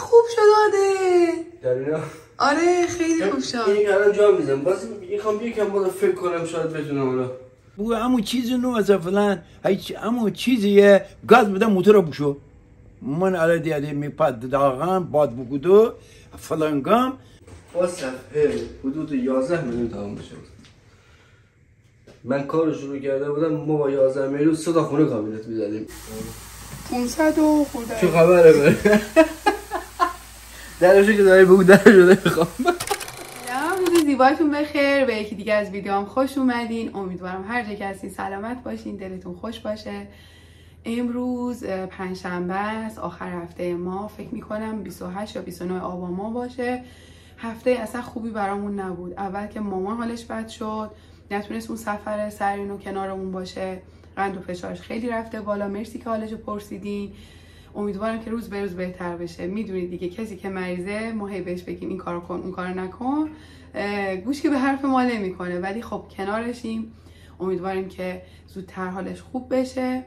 خوب شد عادل. دلیلا آره خیلی خوب شد. این الان جا میزنم باز میخوام یکم بالا فکر کنم شاید بتونم حالا. بگو همون چیزی نو از فلان هیچ همون چیزیه گاز بده موتور رو بشو من الان دیگه میپد داغم باد بگودو فلانگام با صفحه حدود 11 میلیون تمام بشه. من کار شروع کرده بودم ما با 11 میلیون 3 تا خونه کابینت می‌زدیم. 500 و خورده. چه خبره بره؟ درشو که داری بگو درشو نمیخوام. روز زیبایتون بخیر. به یکی دیگه از ویدیوام خوش اومدین. امیدوارم هر جا که هستین سلامت باشین، دلتون خوش باشه. امروز پنجشنبه است، آخر هفته ما. فکر میکنم 28 یا 29 آبان ماه باشه. هفته اصلا خوبی برامون نبود. اول که مامان حالش بد شد، نتونست اون سفر سرین و کنارمون باشه. قند و فشارش خیلی رفته بالا. مرسی که حالشو پرسیدین. امیدوارم که روز به روز بهتر بشه. میدونید دیگه کسی که مریضه ما هی بهش بگیم این کارو کن اون کارو نکن، گوش که به حرف ما نمیکنه، ولی خب کنارشیم. امیدواریم که زودتر حالش خوب بشه.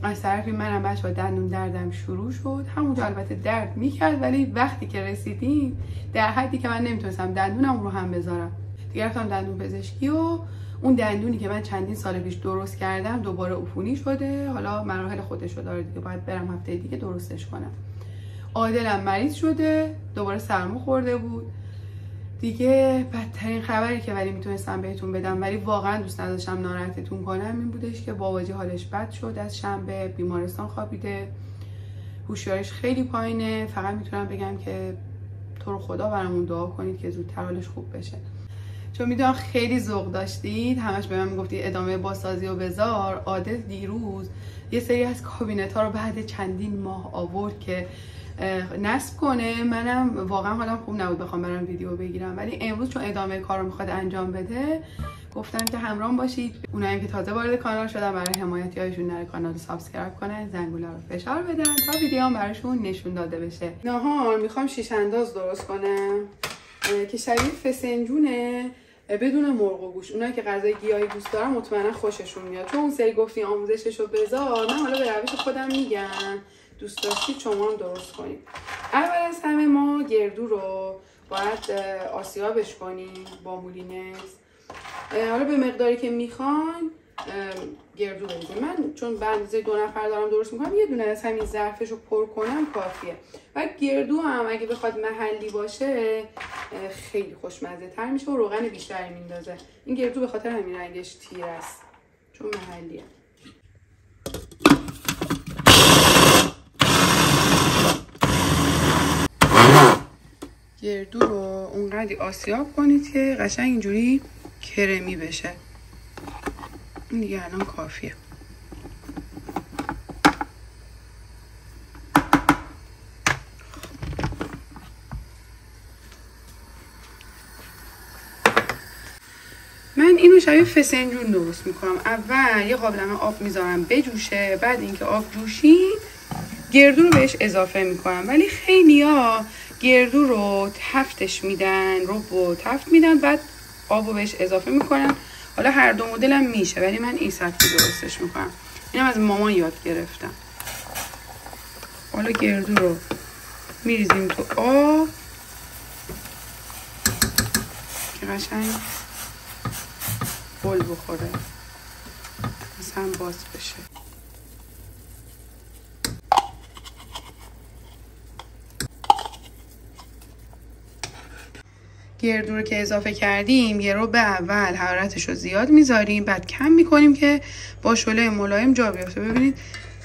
از طرفی منم بچه‌ها دندون دردم شروع شد. همونجا البته درد میکرد، ولی وقتی که رسیدیم در حدی که من نمیتونستم دندونم رو هم بذارم، دیگه رفتم دندون پزشکی و اون دندونی که من چندین سال پیش درست کردم دوباره عفونی شده. حالا مراحل خودشو داره دیگه، باید برم هفته دیگه درستش کنم. عادلم مریض شده، دوباره سرما خورده بود دیگه. بدترین خبری که ولی میتونستم بهتون بدم، ولی واقعا دوست نداشتم ناراحتتون کنم، این بودش که باباجی حالش بد شد. از شنبه بیمارستان خوابیده، هوشیاریش خیلی پایینه. فقط میتونم بگم که تو رو خدا برامون دعا کنید که زودتر حالش خوب بشه، چون میدونم خیلی ذوق داشتید. همش به من میگفتید ادامه بازسازی و بذار. عادل دیروز یه سری از کابینت ها رو بعد چندین ماه آورد که نصب کنه. منم واقعا حالم خوب نبود بخوام برام ویدیو بگیرم، ولی امروز چون ادامه کار رو میخواد انجام بده گفتم که همراهم باشید. اونایی که تازه وارد کانال شدن برای حمایتی‌هاشون نره کانال رو سابسکرایب کنن، زنگوله رو فشار بدن تا ویدیوام براشون نشون داده بشه. نهار میخوام شیش انداز درست کنم که شبیه فسنجونه بدون مرغ و گوشت. اونایی که غذای گیاهی دوست دارن مطمئنا خوششون میاد، چون اون سری گفتین آموزششو بذار. من حالا به روش خودم میگم، دوست داشتید شما هم درست کنید. اول از همه ما گردو رو باید آسیابش کنیم با مولینکس. حالا به مقداری که میخواین گردو بریزیم. من چون به اندازه 2 نفر دارم درست میکنم، یه دونه از همین ظرفش رو پر کنم کافیه. و گردو هم اگه بخواد محلی باشه خیلی خوشمزه تر میشه و روغن بیشتری میندازه. این گردو به خاطر همین رنگش تیر است، چون محلیه. گردو رو اونقدر آسیاب کنید که قشنگ اینجوری کرمی بشه. این دیگه الان کافیه. من اینو شبیه فسنجون درست میکنم. اول یه قابلمه آب میذارم بجوشه، بعد اینکه آب جوشید گردو رو بهش اضافه میکنم. ولی خیلیا گردو رو تفتش میدن، رو تفت میدن، بعد آب رو بهش اضافه میکنن. حالا هر دو مدل هم میشه، ولی من این سطحی درستش میکنم. اینم از مامان یاد گرفتم. حالا گردو رو میریزیم تو آب که قشنگ بل بخوره، مثلا باز بشه. گردو رو که اضافه کردیم یه رو به اول حرارتش رو زیاد میذاریم، بعد کم میکنیم که با شعله ملایم جا بیفته. ببینید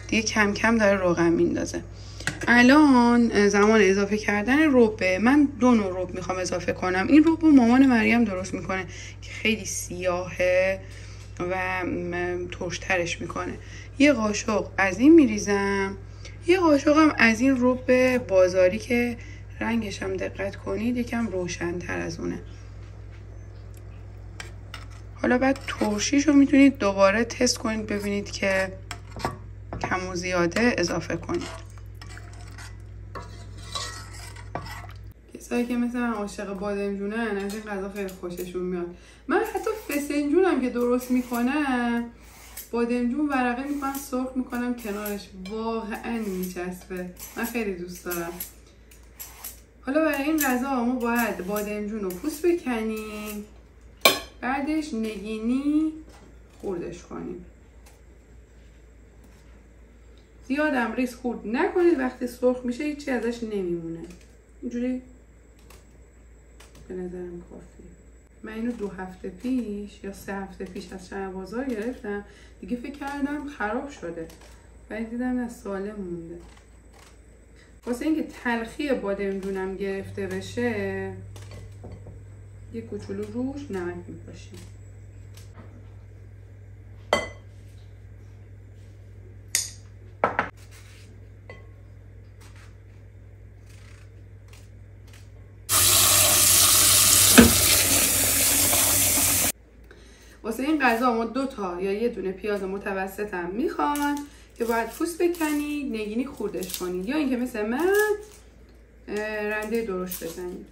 دیگه کم کم داره روغن میندازه. الان زمان اضافه کردن ربه. من 2 نوع رب میخوام اضافه کنم. این رب رو مامان مریم درست میکنه که خیلی سیاهه و ترشترش میکنه. یه قاشق از این میریزم، یه قاشق هم از این رب بازاری که رنگش هم دقت کنید یکم روشن‌تر از اونه. حالا بعد ترشیش رو میتونید دوباره تست کنید ببینید که کم و زیاده اضافه کنید. کسایی که مثل من عاشق بادمجونن از این غذا خیلی خوششون میاد. من حتی فسنجونم که درست میکنم بادمجون ورقه میکنم سرخ میکنم کنارش، واقعا میچسبه. من خیلی دوست دارم. حالا برای این غذا ما باید بادمجون رو پوست بکنیم، بعدش نگینی خوردش کنیم. زیادم ریز خورد نکنید، وقتی سرخ میشه هیچی ازش نمیمونه. اینجوری به نظرم کافیه. من اینو 2 هفته پیش یا 3 هفته پیش از شهر بازار گرفتم، دیگه فکر کردم خراب شده ولی دیدم از سالم مونده. واسه اینکه تلخی بادمجونم گرفته بشه یه کوچولو روش نمک میپاشیم. واسه این غذا ما 2 تا یا 1 دونه پیاز متوسط هم میخوان که باید پوست بکنید، نگینی خوردش کنید، یا اینکه مثل من رنده درشت بزنید.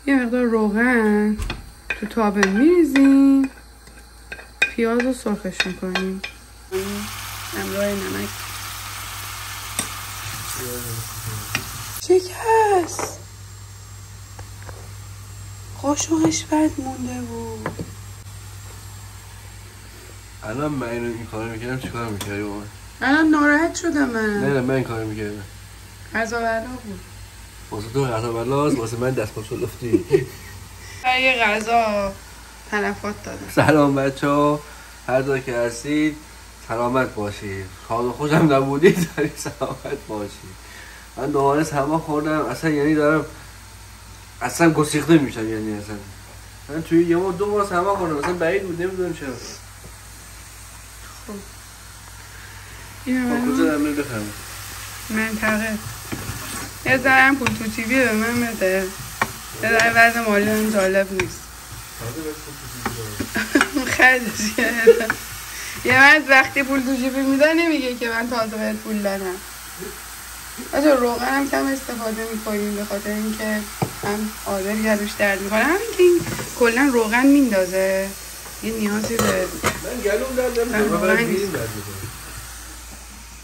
یه مقدار روغن تو تابه میریزیم، پیاز رو سرخش میکنیم همراه نمک. شکست، قاشقش بد مونده بود. الان من این کارو میکردم چی کار میکردی با من؟ الان ناراحت شدم من. نه من این کارو میکردم. غذا بلا بود. واسه تو غذا بلاست، واسه من دستمال لفتی. برای غذا تلفات دادم. سلام بچه‌ها، هر جا که هستید سلامت باشید. شاد و خوشم نبودید ولی سلامت باشید. من دوباره سما خوردم، اصلا یعنی دارم اصلا گسیخته میشم، یعنی اصلا من توی یه ماه 2 بار سما خوردم، اصلا بعید بود، نمیدونم چرا. خب اینو کجا دارم بخرم؟ منطقه یه ذرم پول تو تیوی به من بده. یه ذره وضع مالی هم جالب نیست. خرجش کردم. یه مرد وقتی پول تو جیبی میده نمیگه که من تازه بهت پول دادم. بچه روغن هم کم استفاده میکنیم به خاطر اینکه هم آدر گلوش درد میکنه، همین که این کلا روغن میندازه یه نیازی به من گلوم درد نمیکنه،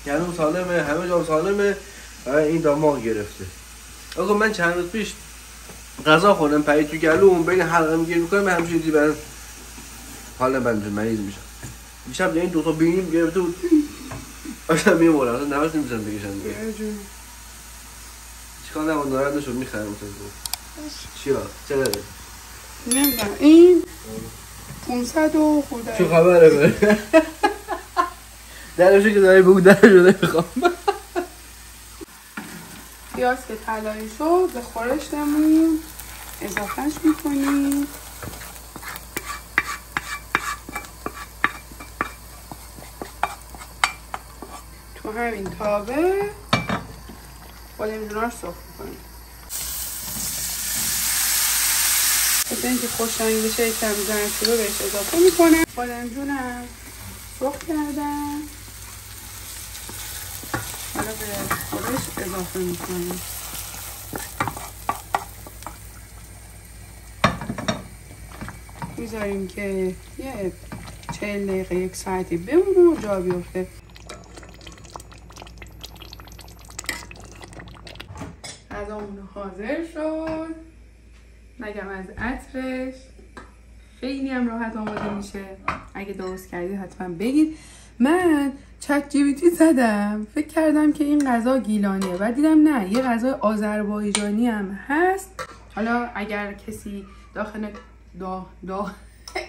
گلوم سالمه، همه جام سالمه، این دماغ گرفته. آقا من چند روز پیش غذا خوردم پرید تو گلوم، بین حلقم گیر میکنه، من همچین چیزی برام حالا من مریض میشم. دیشب این 2 تا بینیم گرفته بود، اصلا میمورم، اصلا نفس نمیزنم بکشم دیگه. چیکار نمون ناراحت نشد، میخرم مثلا چرا؟ چرا؟ نمیدونم این 500 و خورده. چه خبره بره؟ درشو که داری بگو درشو نمیخوام. پیاز که طلایی شد به خورشتمون اضافهش میکنیم. تو همین تابه بادمجون‌ها رو سرخ میکنیم. واسه اینکه خوش رنگ بشه یکم زردچوبه بهش اضافه میکنم. بادمجونم سرخ کردم، حالا به خورش اضافه میکنم. میذاریم که یه 40 دقیقه 1 ساعتی بمونه و جا بیفته. غذامون حاضر شد. نگم از عطرش خیلی هم راحت آماده میشه. اگه درست کردید حتما بگید. من چت جی پی تی زدم، فکر کردم که این غذا گیلانیه، بعد دیدم نه، یه غذای آذربایجانی هم هست. حالا اگر کسی داخل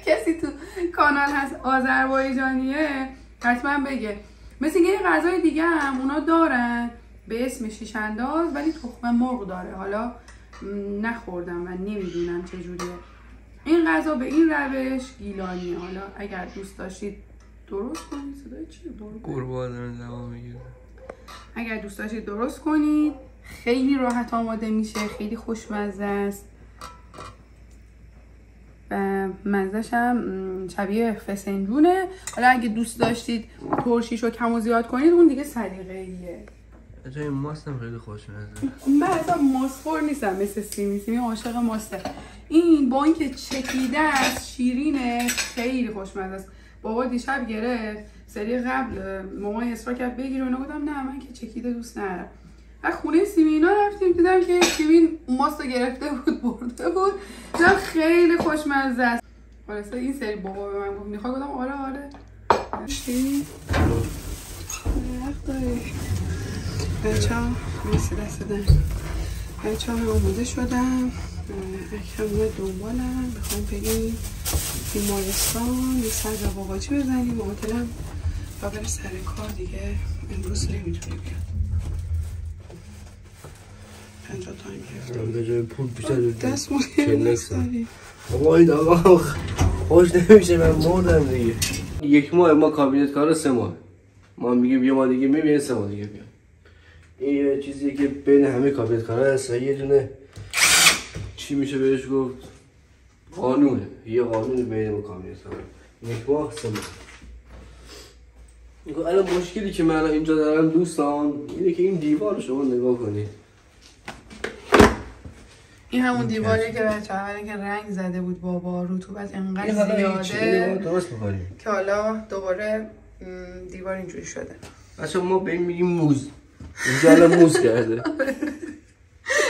کسی تو کانال هست آذربایجانیه حتما بگه. مثل اینکه یه غذای دیگه هم اونا دارن به اسم شیش انداز ولی تخم مرغ داره. حالا نخوردم و نمیدونم چجوریه. این غذا به این روش گیلانیه. حالا اگر دوست داشتید درست کنید. صدای چیه؟ قربان زمان میگیره. اگر دوست داشتید درست کنید. خیلی راحت آماده میشه، خیلی خوشمزه است و مزه‌ش هم شبیه فسنجونه. حالا اگه دوست داشتید ترشیشو کم و زیاد کنید اون دیگه سلیقه‌ایه. جای ماست هم خیلی خوشمزه. من اصلا ماسخور نیستم مثل سیمی عاشق ماسته. این با اینکه چکیده است شیرینه خیلی خوشمزه است. بابا دیشب گرفت سری قبل مامان اصرار کرد بگیر و گفتم نه من که چکیده دوست ندارم. از خونه سیمینا رفتیم دیدم که سیمین ماستو گرفته بود برده بود. خیلی خوشمزه است. واسه این سری بابا به من گفت میخوای؟ گفتم آره. چی؟ بچه‌ها مرسی دست دادن. بچه‌ها من آماده شدم. اکرم میاد دنبالم. بخوام بریم بیمارستان یه سر به باباجی بزنیم. معطلم و بره سر کار دیگه. امروز نمیتونه بیاد. 50 تایم گرفتم. به جای پول بیشتر دست مونی بابا این آقا خوش نمیشه من مردم دیگه. 1 ماه ما کابینت کار 3 ماه. ما میگیم یه ماه دیگه میبینیم 3 ماه دیگه بیام. این یه چیزیه که بین همه کابینت کارا هست و یه دونه چی میشه بهش گفت قانونه. یه قانون بین ما کابینت کارا 1 ماه 3 ماه. الان مشکلی که من اینجا دارم دوستان اینه که این دیوار رو شما نگاه کنید. این همون دیواری که بچه‌ها اولی که رنگ زده بود بابا رطوبت انقدر زیاده درست می‌کنیم که حالا دوباره دیوار اینجوری شده. بچه‌ها ما به این میگیم موز. اینجا الان موز کرده.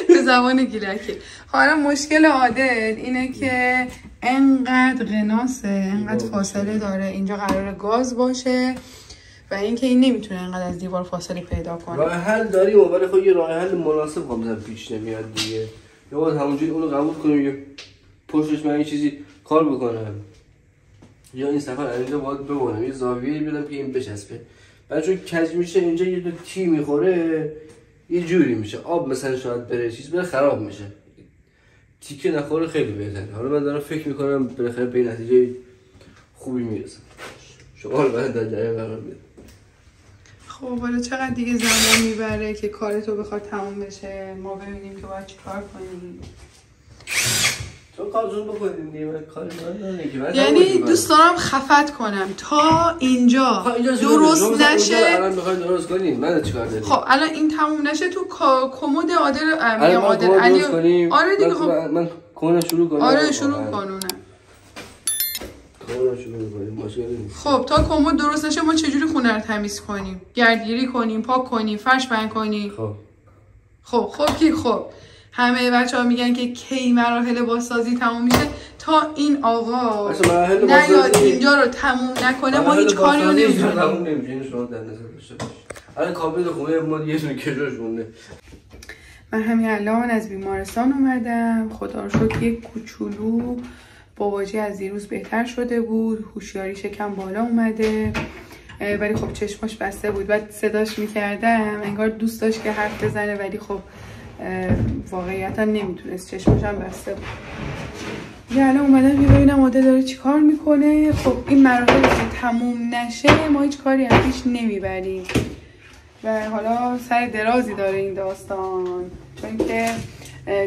به زبان گیلکی. حالا مشکل عادل اینه که انقدر قناسه، انقدر فاصله داره. اینجا قراره گاز باشه و اینکه این نمیتونه انقدر از دیوار فاصله پیدا کنه. راه حل داریم ولی خب یه راه حل مناسب هم پیش نمیاد دیگه. یا باید همونجوری اونو قبول کنیم یا پشتش من یه چیزی کار بکنم یا این سفر اینجا باید بمونم یه زاویه‌ای بدم که این بچسبه. بعد چون کج میشه اینجا یه دو تی میخوره یه جوری میشه آب مثلا شاید بره چیز بره خراب میشه. تیکه نخوره خیلی بهتره. حالا من دارم فکر میکنم بالاخره به نتیجه خوبی میرسم. شما رو بعد در جریان قرار میدم. خب حالا چقدر دیگه زمان میبره که کارتو بخواد تموم بشه ما ببینیم که باید چیکار کنیم. تو کارتون بکنیم دیگه من کاری ندارم که یعنی دوست دارم خفت کنم تا اینجا درست نشه. الان میخواید درست کنیم من چیکار دارم؟ خب الان این تموم نشه تو کمد عادل میگم عادل علی. آره دیگه خب من کمد شروع کنم. آره شروع کنونم. خب تا کمد درست نشه ما چجوری خونه رو تمیز کنیم؟ گردگیری کنیم، پاک کنیم، فرش بند کنیم. خب همه بچه‌ها میگن که کی مراحل بازسازی تموم میشه. تا این آقا نیاد اینجا رو تموم نکنه ما هیچ کاری رو نمی‌کنیم. تموم نمیشه. شما در نظر داشته باشید. الان کابینت خونه ما یه دونه کجاش مونده. من همین الان از بیمارستان اومدم. خدا رو شکر یک کوچولو باباجی از دیروز بهتر شده بود. هوشیاریش یکم بالا اومده ولی خب چشماش بسته بود. بعد صداش میکردم انگار دوست داشت که حرف بزنه ولی خب واقعیتا نمیتونست چشماش هم بسته بود. یه الان اومدم یه ببینم عادل داره چی کار میکنه. خب این مراحل که تموم نشه ما هیچ کاری از پیش نمیبریم و حالا سر درازی داره این داستان چون که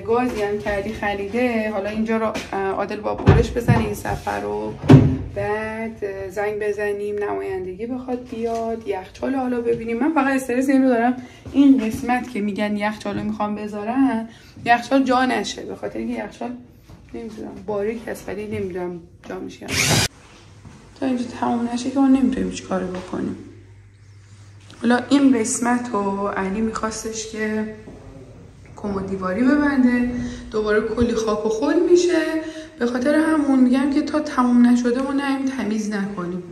گازی هم کردی خریده. حالا اینجا رو عادل با برش بزنه این سفر رو بعد زنگ بزنیم نمایندگی بخواد بیاد یخچال حالا ببینیم. من فقط استرس این رو دارم این قسمت که میگن یخچال رو میخوام بذارن یخچال جا نشه به خاطر اینکه یخچال نمیدونم باریک هست ولی نمیدونم جا میشه تا اینجا تموم نشه که ما نمیتونیم هیچ کاری بکنیم. حالا این قسمت رو علی میخواستش که کمد دیواری ببنده دوباره کلی خاک و خل میشه. به خاطر همون میگم که تا تموم نشده ما نهیم تمیز نکنیم.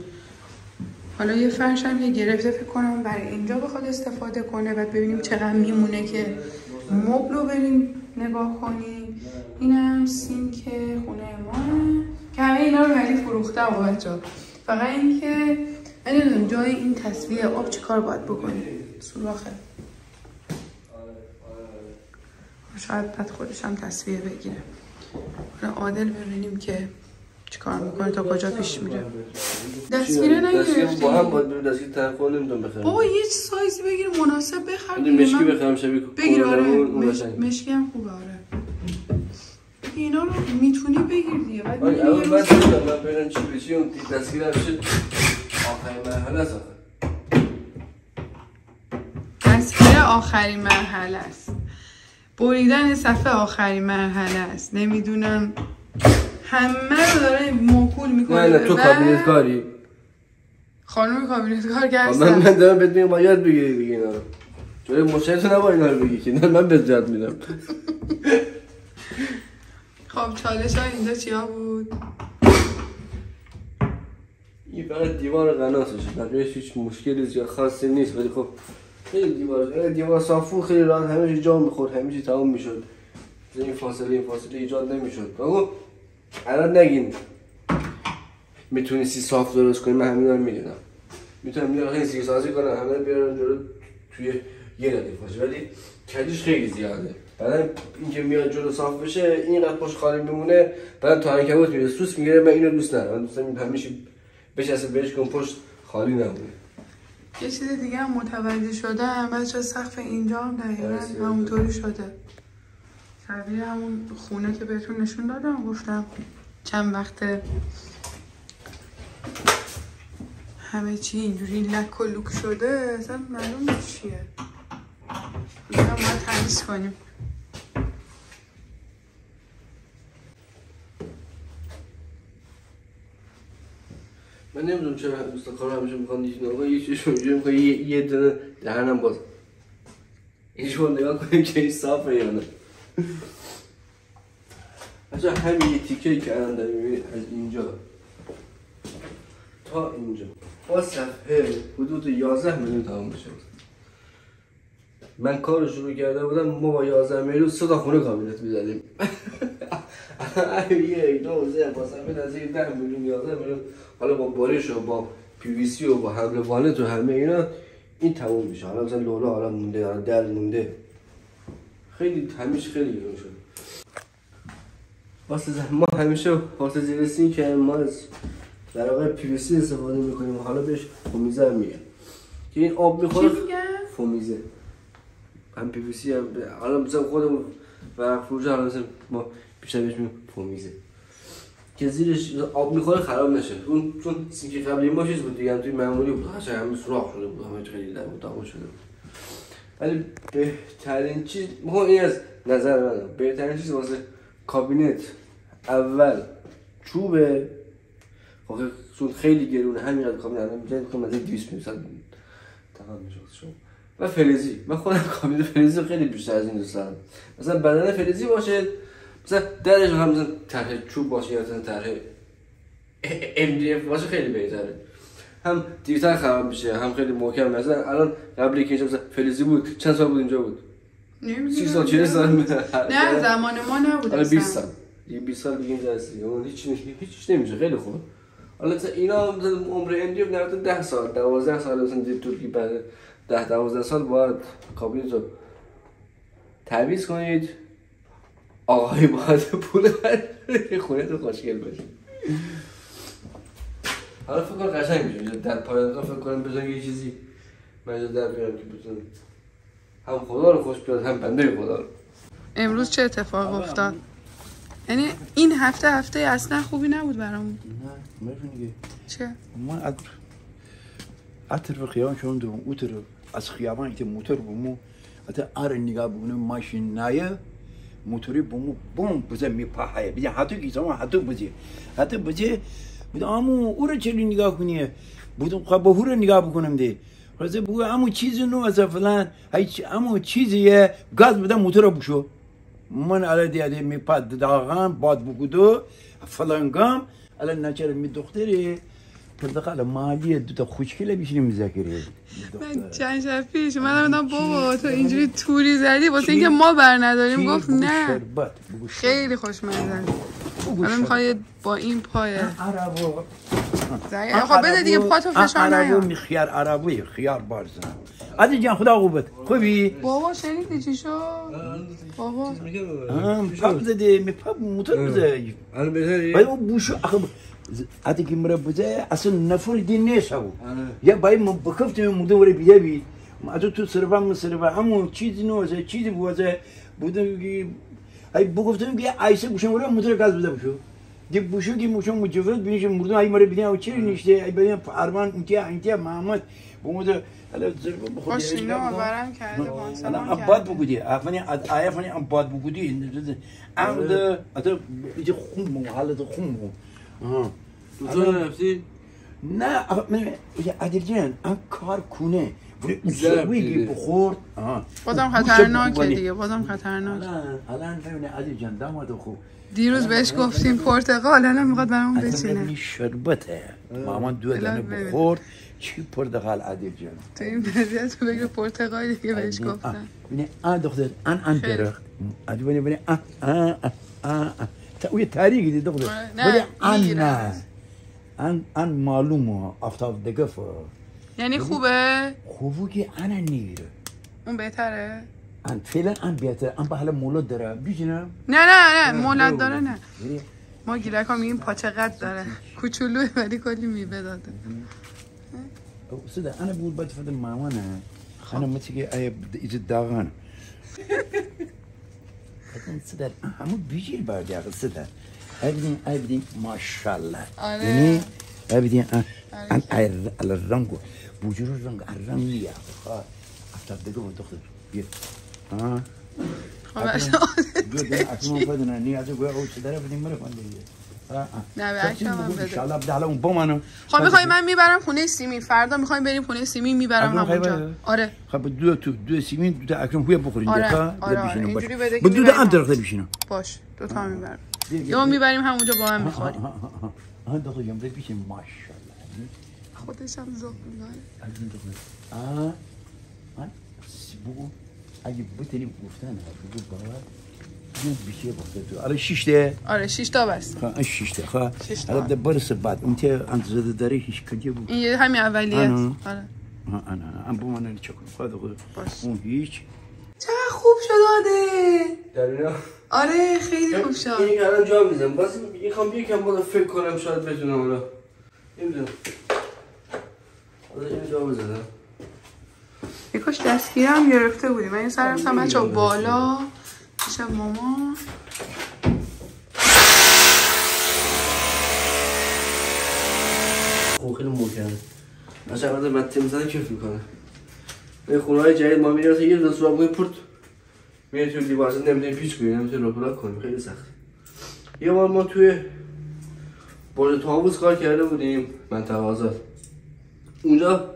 حالا یه فرش هم یه گرفته فکر کنم برای اینجا بخواد استفاده کنه بعد ببینیم چقدر میمونه که مبل رو بریم نگاه کنیم. اینم سینک خونه ما که همه اینا رو ولی فروخته و بچه‌ها. فقط اینکه من نمیدونم جای این تصویه آب چی کار باید بکنیم. سوراخه شاید بعد خودش هم تصویه بگیره. حالا عادل ببینیم که چیکار میکنه تا کجا پیش میره. دستگیره نگرفتی؟ با هم باید بریم دستگیر طرفا نمیدونم بخرم. بابا یه سایزی بگیر مناسب بخر دیگه. مشکی بخرم شبیه بگیر. آره مشکی هم خوبه. آره اینا رو میتونی بگیر دیگه. بعد اول من ببینم چی به چی اون دستگیر هم شد آخرین مرحله است. دستگیره آخرین مرحله است. بریدن صفحه آخرین مرحله است. نمیدونم همه رو داره موکول میکنه. نه تو کابینت کاری؟ خانم کابینت کار که من دارم بهت میگم یاد بگیری دیگه اینا رو. جوری مشکل تو نباید اینا رو بگی که من بهت یاد میدم. خب چالش ها اینجا چیا بود؟ این فقط دیوار قناسشه، بقیه‌اش هیچ مشکلی یا خاصی نیست، ولی خب خیلی دیوار صافو خیلی راحت همه چی جا می‌خورد، همه چی تمام می‌شد. این فاصله ایجاد نمی‌شد. آقا الان نگین میتونستی صاف درست کنی، من همینا رو می‌دونم. میتونم میرم خیلی سیری سازی کنم، همه بیارن جلو توی یه ردیف باشه، ولی کجش خیلی زیاده. بعد اینکه میاد جلو صاف بشه اینقدر پشت خالی میمونه، بعد تا عنکبوت میره سوس میگیره. من اینو دوست ندارم. من دوست دارم همیشه بچسبه بهش که پشت خالی نمونه. یه چیز دیگه هم متوجه شدم، بچه سقف اینجا هم دقیقا همونطوری شده، شبیه همون خونه که بهتون نشون دادم، گفتم چند وقته همه چی اینجوری لک و لوک شده، اصلا معلوم نیست چیه. اینم باید تمیز کنیم. من نمیدونم چرا دوستا کارو همیشه میخوان دیگه آقا یه چیزی اونجوری میخوان یه دونه دهنم باز. اینجور نگاه کنیم که این صافه یا نه. اصلا همین یه تیکه‌ای که الان داریم می‌بینید از اینجا تا اینجا با صفحه حدود 11 میلیون تمام میشه. من کارو شروع کرده بودم، ما با 11 میلیون 3 تا خونه کابینت می‌زدیم. یک دو سه با صفحه نزدیک 10 میلیون 11 میلیون، حالا با باریش و با پی وی سی و با حمل وانت و همه اینا این تموم میشه. حالا مثلا لولا حالا مونده، حالا در مونده، خیلی همیشه خیلی گرون شد. واسه ما همیشه واسه زیرسین که ما از در واقع پی وی سی استفاده میکنیم، حالا بهش فومیزه هم میگن که این آب میخوره. فومیزه هم پی وی سی هم حالا مثلا خودمون ورق فروشه، حالا مثلا ما بیشتر بهش میگیم فومیزه که زیرش آب میخوره خراب نشه. اون چون سینک قبلی ما چیز بود دیگه، توی معمولی بود، قشنگ همه سوراخ شده بود، همه خیلی در بود شده بود. ولی بهترین چیز این از نظر منه، بهترین چیز واسه کابینت اول چوبه، چون خیلی گرونه، همینقدر کابینت الان میگن میخوام از 200 میلیون تمام میشه شما. و فلزی، من خودم کابینت فلزی خیلی بیشتر از این دوست دارم. مثلا بدن فلزی باشه، مثلا درش هم مثلا طرح چوب باشه یا مثلا طرح MDF باشه، خیلی بهتره. هم دیرتر خراب میشه، هم خیلی محکم. مثلا الان قبلی که اینجا مثلا فلزی بود، چند سال بود اینجا بود؟ 30 سال 40 سال. نه زمان ما نبود. حالا 20 سال. دیگه 20 سال دیگه اینجا هستی. اون هیچ نمیشه، خیلی خوبه. حالا مثلا اینا مثلا عمر MDF نرفته 10 سال، 12 سال مثلا دید ترکی بعد 10 12 سال باید کابینت رو تعویض کنید. آقای باید پول خرید خونه تو خوشگل باشه. حالا فکر کنم قشنگ میشه در پایان فکر کنم بزنم یه چیزی من اینجا در بیارم که بتونم هم خدا رو خوش بیاد هم بنده خدا رو. امروز چه اتفاق افتاد؟ یعنی این هفته اصلا خوبی نبود برامون. نه می‌فهمی چه؟ ما اتر خیابان شون دو اوتر از خیابان که موتور بومو حتی نگاه بونه ماشین نایه موتوری بوم بزن میپاهه بیاد حتی کیسام حتی بزی بود امو او رو چلی نگاه کنیه بودم خب به هور نگاه بکنم دی راځي بگو امو چیزی نو از فلان هیچ امو چیزیه گاز بده موتور بشو من على دی میپاد داغان باد بگودو فلانگام على نچر می دختری پرتقال مالیه دو تا خوشگله بیشتر مذاکره. من چند شب پیش اومدم بابا تو اینجوری توری زدی واسه اینکه ما بر نداریم. گفت نه خیلی خوشمزه. حالا میخوای با این پای عربو خب بده دیگه پاتو فشار نیا. عربو خیار عربوی خیار بارزن عادی جان خدا خوبت خوبی بابا شنیدی چی شد بابا پاپ زدی میپاپ موتور بزنی الان بهتره باید اون بوشو عادی که مره بزنی اصلا نفر دی نیشو یا باید من بخفت مورد وری بیابی ما تو سرفام همون چیزی نوزه چیزی بودم که ای بگفتم که عایشه بوشم وری موتور گاز بده بشو دی بوشو که موشم مجوز بینیش مورد ای مره بیدن او چی نیسته ای بیان ارمان انتیا محمد بوده حالا ضرب بخوری اینا آورم کرده انا باد بگودی افنی افنی ام باد بگودی ام ده اتا یه خون حالت خون تو رفتی؟ نه من یه عادل جان ام کار کنه ولی زویگی بخورد بازم خطرناکه دیگه بازم خطرناک. الان ببین عادل جان داماد خوب دیروز بهش گفتیم پرتقال الان میخواد برامون بچینه. این شربته مامان دو دانه بخورد چی پرتقال عادل جان تو این وضعیت تو بگه پرتقالی دیگه بهش گفتن. ببین دختر ان درخت عادل ببین تا اوی تاریخی دی دختر ولی ان معلومه آفتاب دیگه یعنی خوبه؟ خوبه که انا نیره اون بهتره؟ ان فعلا ان بهتره ان به حال مولد داره بیشینه؟ نه مولد داره نه ما گیرک ها میگیم پاچه قد داره کوچولوه ولی کلی میوه داده. صدا انا بقول بعد فضل مامانه انا متى اي يجي داغان صدا همو بیشتر بعد یا صدا ابدین ماشاءالله یعنی ابدین ان الرنگو بوجور الرنگ لیا افتاد دیگه دختر بیا خب اصلا اصلا فدنا نی از گویا او چه داره بدیم مره من دیگه نه به اکرام بده. ان الله بدل اون بمانو. خب میخوای من میبرم خونه سیمین فردا میخوایم بریم خونه سیمین میبرم همونجا. آره. خب دو سیمین دو تا اکرام هوی بخورین آره. بشینیم باش. اینجوری بده که بدو تا هم درخت بشینم. باش. دو تا میبرم. یا میبریم همونجا با هم میخوریم. ها دو تا جمع بشین ماشاءالله. خودش هم ذوق می‌کنه. بگو اگه بتونی گفتن بگو باور بیشه بخته تو آره 6 تا آره 6 تا بس 6 تا حالا ده برس بعد اون ته انتظار داری هیچ کجا بود این همین اولیه آره انا بو من چکم خدا اون هیچ چه خوب شد آده درینا آره خیلی خوب شد این الان جا میزنم باز میخوام یکم بالا فکر کنم شاید بتونم حالا نمیدونم حالا این جا بزنم یکاش دستگیره هم گرفته بودیم من این سر رفتم بچه بالا پیش ماما خب خیلی محکمه مثلا وقتی من تیم زدن کیف میکنه این خونه های جدید ما میریم یه دست رو بگوی پرت میره توی دیوار اصلا نمیتونی پیچ کنیم نمیتونی رو کنیم خیلی سخت یه بار ما توی برج طاووس کار کرده بودیم منطقه آزاد اونجا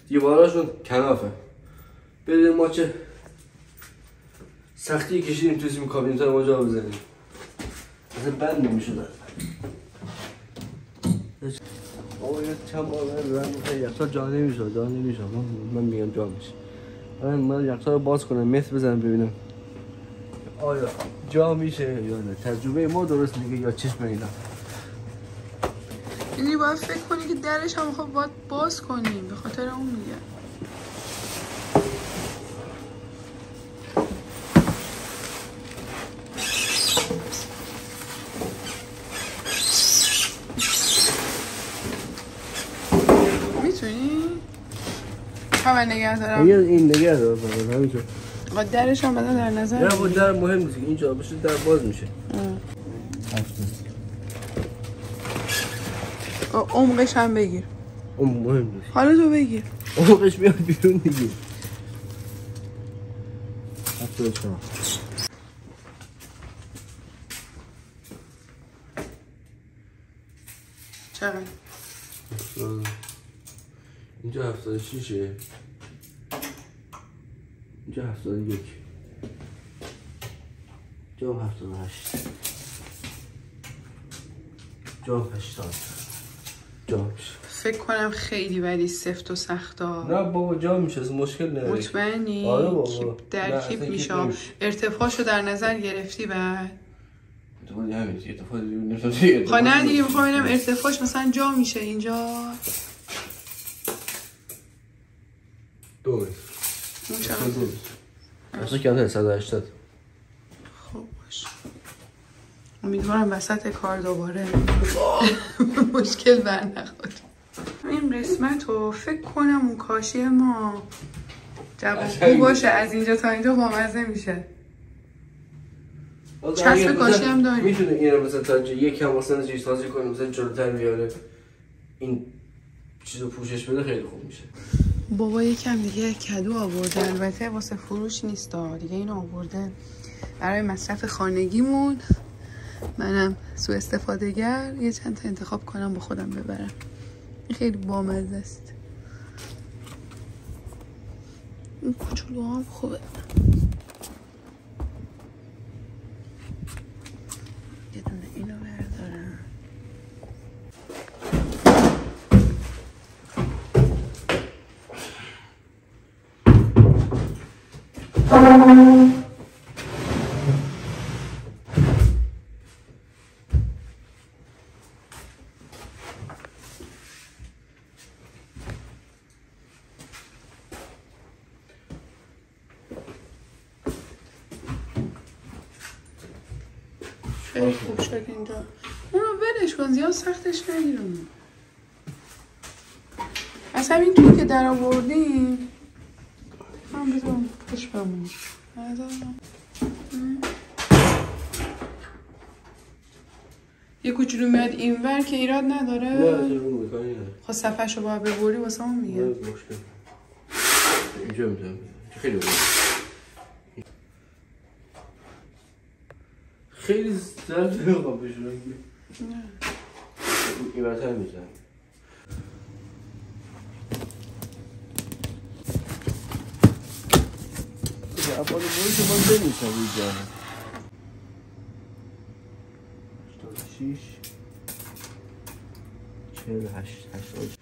دیواراشون کنافه بدون ما چه سختی کشیدیم توی سیم کابین تا ما جا بزنیم اصلا بند نمیشدن آقا یه چند بار من میخواه یخچال جا نمیشد من میگم جا میشه من یخچال رو باز کنم مس بزنم ببینم آیا جا میشه یا نه تجربه ما درست میگه یا چشم اینا یعنی باید فکر کنی که درش هم خب باید باز کنیم به خاطر اون میگه میتونی؟ همه نگه دارم این نگه دارم همینطور درش هم بده در نظر نه با در مهم نیست اینجا بشه در باز میشه عمقش هم بگیر مهم نیست حالا تو بگیر عمقش میاد بیرون دیگه 74 چقدر؟ اینجا 76 اینجا 71 جا 78 جا 80 جا میشه فکر کنم خیلی ولی سفت و سختا نه بابا جا میشه از مشکل نداری مطمئنی؟ آره بابا در کیپ میشه ارتفاعشو در نظر گرفتی بعد؟ ارتفاع دیگه خب نه دیگه میخوام ببینم ارتفاعش مثلا جا میشه اینجا 2 متر اون چقدر؟ اصلا کمتر 180 خب باشه امیدوارم وسط کار دوباره مشکل برنخواد این قسمت رو فکر کنم اون کاشی ما جوابگو باشه از اینجا تا اینجا بامزه میشه چسب کاشی هم داریم میتونه این رو مثلا تا یکم مثلا چیز سازی کنیم مثلا جلوتر بیاره این چیزو پوشش بده خیلی خوب میشه بابا یکم دیگه کدو آورده، البته واسه فروش نیست دیگه، اینو آورده برای مصرف خانگیمون. منم سوء استفاده گر یه چند تا انتخاب کنم با خودم ببرم. این خیلی بامزه است. این کوچولو هم خوبه. یه دونه اینو بردارم. خیلی خوب شد اینجا. اونو ولش کن، زیاد سختش نگیرم. اصلا این توی که در آوردیم من بذارم پش بمون. یه کوچولو میاد اینور که ایراد نداره. نه خب صفحه‌شو باید ببری واسه هم میگه. اینجا میتونم خیلی بود. خیلی زرد نمیخوام بشونم. نه این برتر میزنم. اول موری که من بنویسم اینجا 86 48 88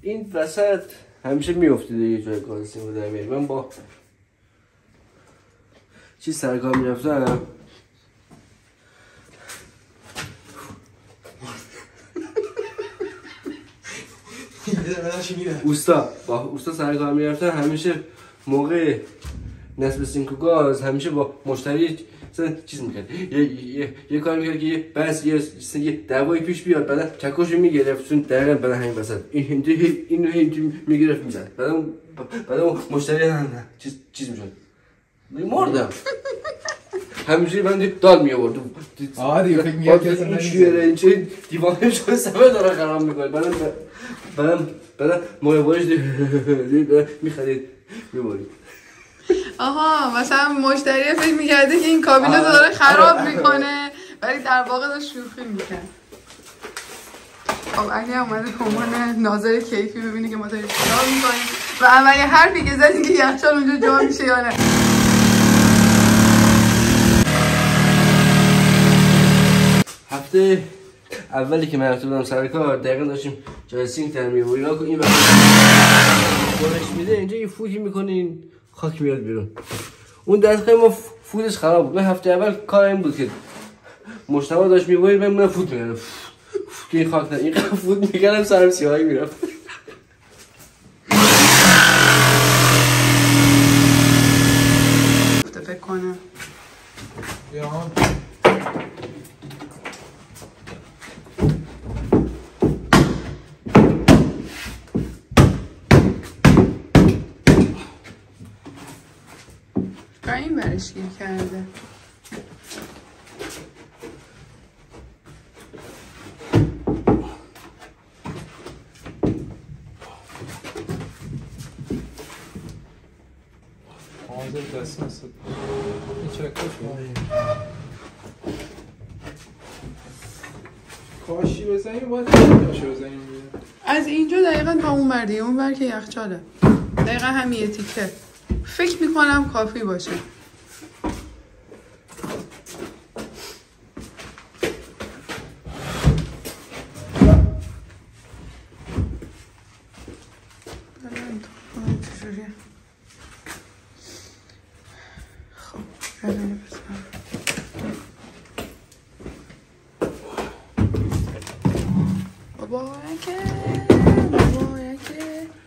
این وسط همیشه میفته دیگه جای کالسیوم رو در میاری. من با چی سرکار میرفتم با اوستا سرکار میرفتم، همیشه موقع نصب سینک و گاز همیشه با مشتری چیز میکرد، یه کار میکرد که بس یه دعوایی پیش بیاد، بعد چکشو میگرفت چون دقیقا بعد همین وسط اینو میگرفت میزد، بعد مشتری چیز میشد مردم. همیشه من دال می آورد. دیگه فکر می‌کرد که این چیه این دیوانه شده سبه داره خراب میکنه. بعد موبایلش میخرید میبرید. آها مثلا مشتری فکر میکرده که این کابینه رو داره خراب میکنه ولی در واقع داشت شوخی میکنه. خب اگه اومده به عنوان ناظر کیفی ببینی که ما داریم چیکار میکنیم و اولین حرفی که زدی که یخچال اونجا جا میشه یا نه. هفته اولی که من رفته بودم سر کار دقیقا داشتیم جای سینک در می‌آوردیم. اینا این وقت بارش میده اینجا یه فوتی میکنین خاک میاد بیرون. اون دقیقه ما فوتش خراب بود. من هفته اول کار این بود که مجتمع داشت می‌برید من فوت می‌کردم که این خاک نه این فوت می‌کردم سرم سیاهی میرفت. فکر کنم این برش گیر کرده. دست نسید این چکاش کاشی بزنیم باید کاشی بزنیم از اینجا دقیقا تا اون بردی اون بر که یخچاله دقیقا همین تیکه فکر میکنم کافی باشه.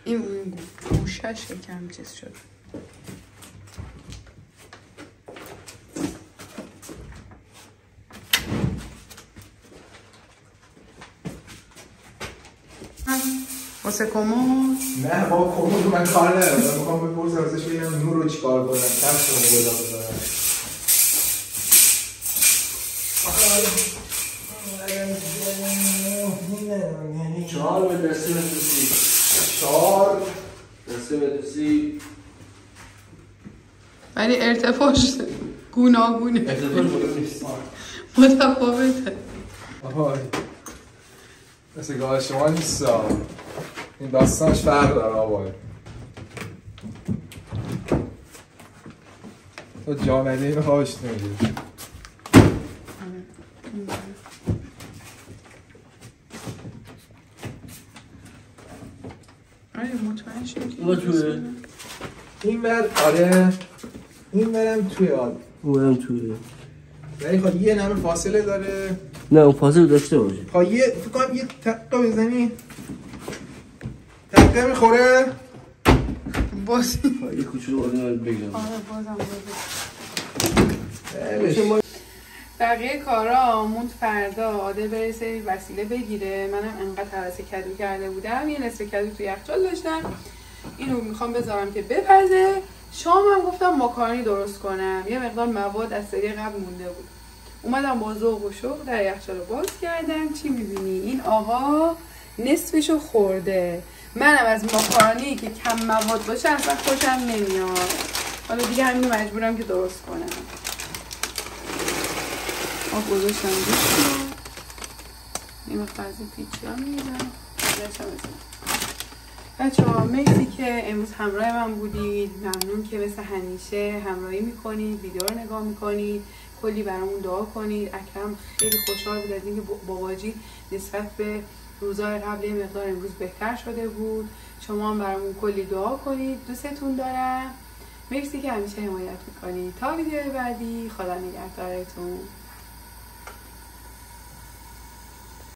این گوشش یکم چیز شد. واسه کمون؟ نه با کمون من کار ندارم، میخوام بپرسم ازش ببینم نور رو چیکار کنم، کفش رو گذار بذارم. چهار به دسته بتوسی. چهار دسته بتوسی. ولی ارتفاعش گوناگونه. ارتفاع بلند نیست. متفاوته. آهای مثل گاه شما نیست، این داستانش فرق داره آبای. تو جا نده اینو خوابش نمیدید. آره مطمئن شد اون توی این ور آره، این ورم توی آد، اونم توی. یعنی خواهد یه نمه فاصله داره. نه اون فاصله داشته باشه. خواهد یه فکر کنم یه تقه بزنی تقه میخوره. باز یه کوچولو آدم بگیرم. آره بازم بشه. بقیه کارا موند فردا عادل برسه وسیله بگیره. منم انقدر حوض کدو کرده بودم، یه نصف کدو توی یخچال داشتم، اینو میخوام بذارم که بپزه. شامم گفتم ماکارونی درست کنم، یه مقدار مواد از سری قبل مونده بود. اومدم با ذوق و شوق در یخچال رو باز کردم. چی می‌بینی؟ این آقا نصفشو خورده. منم از ماکارونی که کم مواد باشه اصلا خوشم نمیاد. حالا دیگه همینو مجبورم که درست کنم. آب گذاشتم روش رو یه مقدار از این پیچی ها میدم. بچه ها مرسی که امروز همراه من بودید. ممنون که مثل همیشه همراهی میکنید، ویدیو رو نگاه میکنید، کلی برامون دعا کنید. اکرم خیلی خوشحال بود از اینکه باباجی نسبت به روزهای قبل یه مقدار امروز بهتر شده بود. شما هم برامون کلی دعا کنید. دوستتون دارم. مرسی که همیشه حمایت میکنید. تا ویدیو بعدی، خدا نگهدارتون.